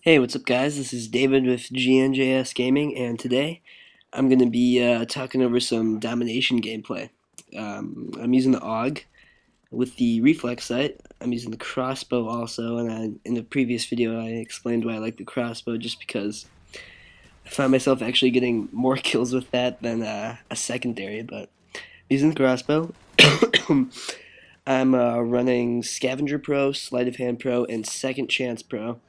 Hey, what's up, guys? This is David with GNJS Gaming, and today I'm going to be talking over some Domination gameplay. I'm using the AUG with the reflex sight. I'm using the crossbow also, and in the previous video I explained why I like the crossbow just because I found myself actually getting more kills with that than a secondary, but using the crossbow. I'm running Scavenger Pro, Sleight of Hand Pro, and Second Chance Pro.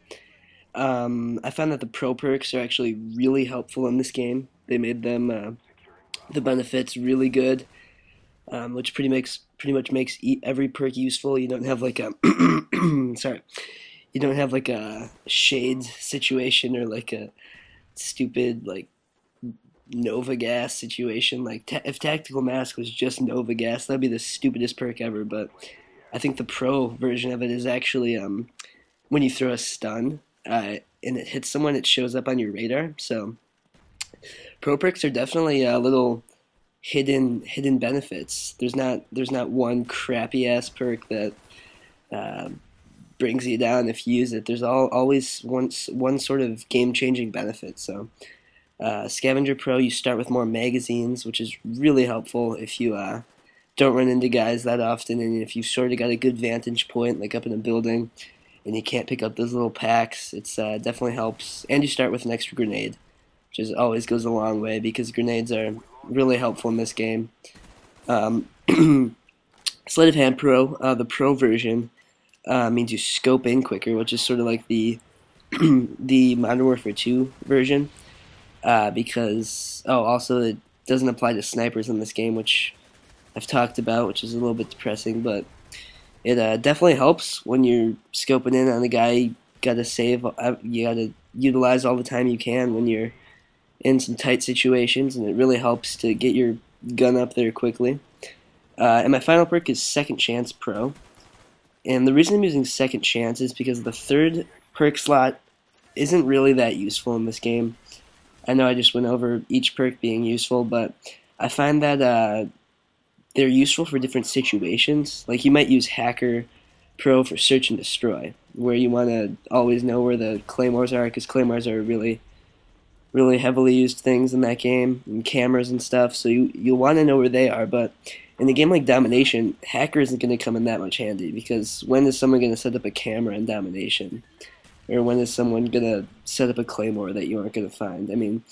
I found that the pro perks are actually really helpful in this game. They made them the benefits really good, which pretty much makes every perk useful. You don't have like a sorry, you don't have like a shade situation or like a stupid like Nova Gas situation. Like if Tactical Mask was just Nova Gas, that'd be the stupidest perk ever. But I think the pro version of it is actually when you throw a stun and it hits someone, it shows up on your radar. So pro perks are definitely a little hidden benefits. There's not one crappy ass perk that uh, brings you down if you use it. There's always one sort of game changing benefit. So Scavenger Pro, you start with more magazines, which is really helpful if you don't run into guys that often, and if you've sort of got a good vantage point, like up in a building, and you can't pick up those little packs, it's definitely helps. And you start with an extra grenade, which always goes a long way because grenades are really helpful in this game. Um, Sleight of Hand Pro, the Pro version, means you scope in quicker, which is sort of like the the Modern Warfare 2 version. Because also it doesn't apply to snipers in this game, which I've talked about, which is a little bit depressing, but it definitely helps when you're scoping in on a guy. You gotta save, you gotta utilize all the time you can when you're in some tight situations, and it really helps to get your gun up there quickly. And my final perk is Second Chance Pro, and the reason I'm using Second Chance is because the third perk slot isn't really that useful in this game. I know I just went over each perk being useful, but I find that they're useful for different situations. Like you might use Hacker Pro for search and destroy, where you want to always know where the claymores are, because claymores are really heavily used things in that game, and cameras and stuff. So you'll want to know where they are. But in a game like Domination, Hacker isn't going to come in that much handy, because when is someone going to set up a camera in Domination? Or when is someone going to set up a claymore that you aren't going to find? I mean,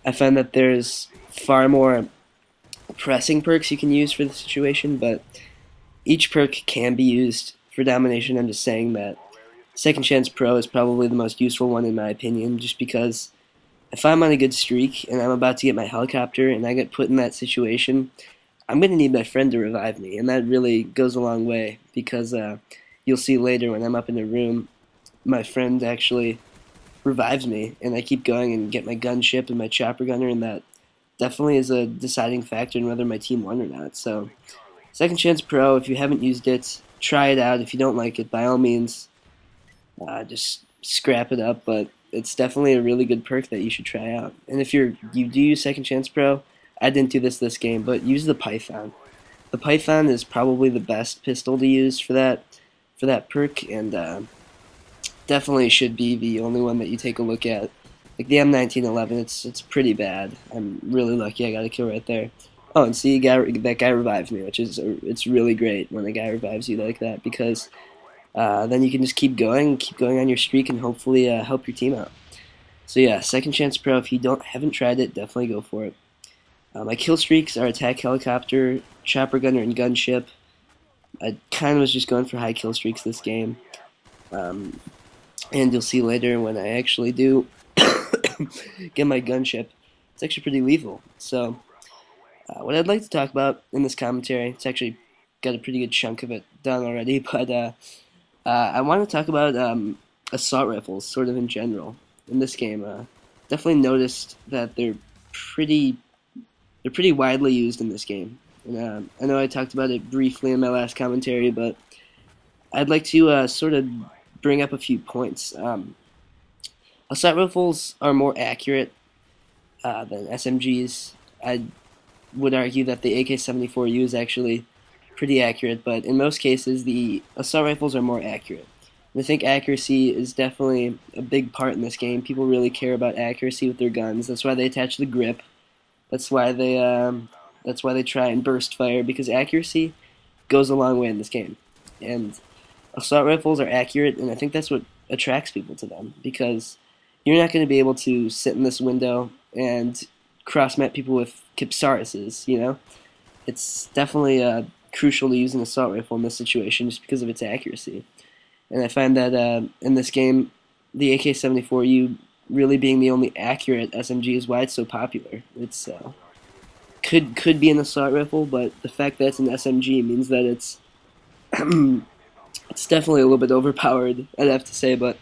I find that there's far more pressing perks you can use for the situation, but each perk can be used for Domination. I'm just saying that Second Chance Pro is probably the most useful one in my opinion, just because if I'm on a good streak and I'm about to get my helicopter and I get put in that situation, I'm going to need my friend to revive me, and that really goes a long way, because you'll see later when I'm up in a room, my friend actually revives me, and I keep going and get my gunship and my chopper gunner, and that definitely is a deciding factor in whether my team won or not. So, Second Chance Pro, if you haven't used it, try it out. If you don't like it, by all means, just scrap it up. But it's definitely a really good perk that you should try out. And if you do use Second Chance Pro, I didn't do this game, but use the Python. The Python is probably the best pistol to use for that perk, and definitely should be the only one that you take a look at. Like the M1911, it's pretty bad. I'm really lucky I got a kill right there. Oh, and see, that guy revived me, which is it's really great when a guy revives you like that, because then you can just keep going on your streak, and hopefully help your team out. So yeah, Second Chance Pro. If you haven't tried it, definitely go for it. My kill streaks are attack helicopter, chopper gunner, and gunship. I kind of was just going for high kill streaks this game. And you'll see later when I actually do get my gunship, it's actually pretty lethal. So, what I'd like to talk about in this commentary, it's actually got a pretty good chunk of it done already, but I want to talk about assault rifles, sort of in general, in this game. Definitely noticed that they're pretty widely used in this game. And I know I talked about it briefly in my last commentary, but I'd like to sort of bring up a few points. Assault rifles are more accurate than SMGs. I would argue that the AK-74U is actually pretty accurate, but in most cases the assault rifles are more accurate. And I think accuracy is definitely a big part in this game. People really care about accuracy with their guns. That's why they attach the grip. That's why they try and burst fire, because accuracy goes a long way in this game. And assault rifles are accurate, and I think that's what attracts people to them, because you're not going to be able to sit in this window and cross-map people with Kipsarises, you know? It's definitely crucial to use an assault rifle in this situation just because of its accuracy. And I find that in this game, the AK-74U really being the only accurate SMG is why it's so popular. It's could be an assault rifle, but the fact that it's an SMG means that it's it's definitely a little bit overpowered, I'd have to say. But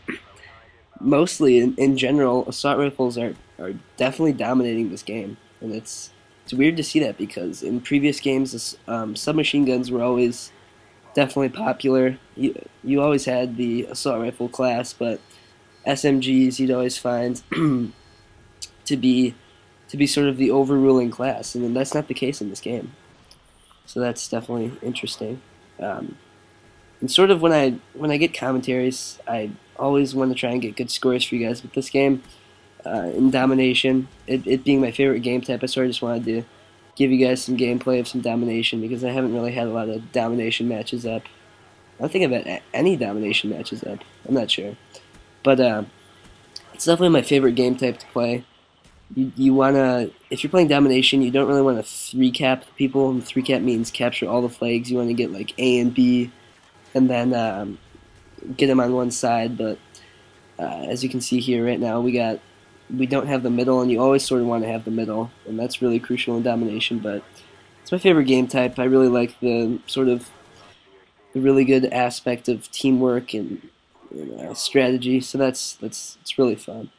mostly, in general, assault rifles are definitely dominating this game, and it's weird to see that, because in previous games, submachine guns were always definitely popular. You always had the assault rifle class, but SMGs you'd always find to be sort of the overruling class, and that's not the case in this game. So that's definitely interesting. And sort of when I get commentaries, I always want to try and get good scores for you guys with this game. In Domination, it being my favorite game type, I sort of just wanted to give you guys some gameplay of some Domination, because I haven't really had a lot of Domination matches up. I don't think I've had any Domination matches up. I'm not sure. But it's definitely my favorite game type to play. You wanna, if you're playing Domination, you don't really want to 3-cap people. And 3-cap means capture all the flags. You want to get like A and B, and then get them on one side. But as you can see here right now, we don't have the middle, and you always sort of want to have the middle, and that's really crucial in Domination. But it's my favorite game type. I really like the sort of the really good aspect of teamwork and strategy. So it's really fun.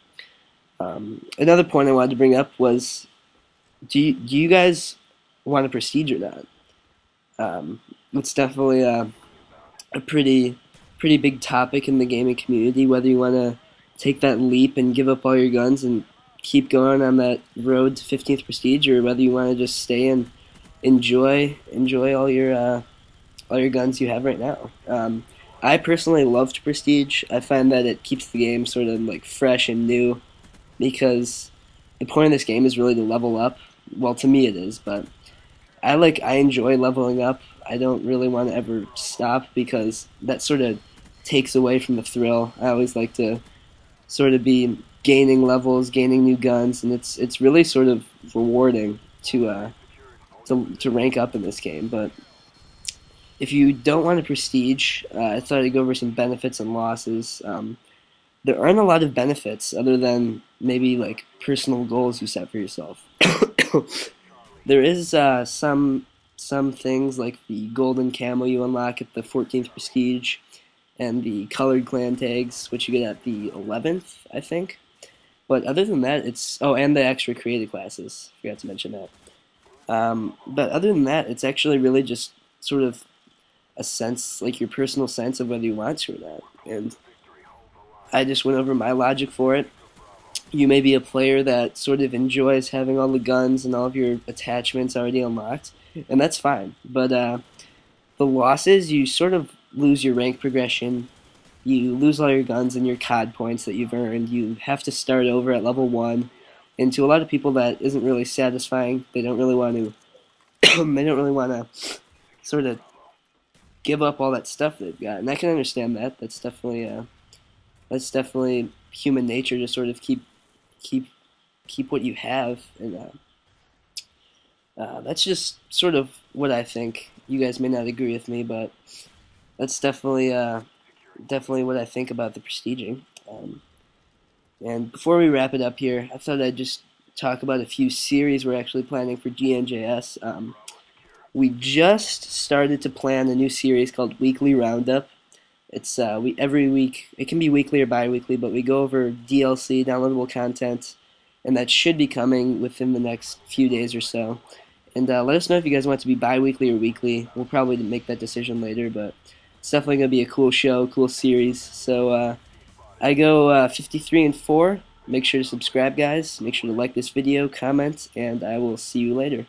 Another point I wanted to bring up was, do you guys want a prestige or not? It's definitely a pretty big topic in the gaming community, whether you want to take that leap and give up all your guns and keep going on that road to 15th prestige, or whether you want to just stay and enjoy all your guns you have right now. I personally love to prestige. I find that it keeps the game sort of like fresh and new, because the point of this game is really to level up. Well, to me it is, but I enjoy leveling up. I don't really want to ever stop, because that sort of takes away from the thrill. I always like to sort of be gaining levels, gaining new guns, and it's really sort of rewarding to rank up in this game. But if you don't want to prestige, I thought I'd go over some benefits and losses. There aren't a lot of benefits other than maybe like personal goals you set for yourself. There is some things like the golden camo you unlock at the 14th prestige, and the colored clan tags, which you get at the 11th, I think. But other than that, and the extra creative classes. Forgot to mention that. But other than that, it's actually really just sort of a sense, like your personal sense of whether you want to or not. And I just went over my logic for it. You may be a player that sort of enjoys having all the guns and all of your attachments already unlocked, and that's fine. But the losses, you sort of lose your rank progression. You lose all your guns and your COD points that you've earned. You have to start over at level 1, and to a lot of people that isn't really satisfying. They don't really want to. They don't really want to sort of give up all that stuff they've got, and I can understand that. That's definitely human nature to sort of keep what you have, and that's just sort of what I think. You guys may not agree with me, but that's definitely what I think about the prestiging. And before we wrap it up here, I thought I'd just talk about a few series we're actually planning for GNJS. We just started to plan a new series called Weekly Roundup. It's every week. It can be weekly or bi-weekly, but we go over DLC, downloadable content, and that should be coming within the next few days or so. And let us know if you guys want it to be bi-weekly or weekly. We'll probably make that decision later, but it's definitely going to be a cool show, cool series. So I go 53-4. Make sure to subscribe, guys. Make sure to like this video, comment, and I will see you later.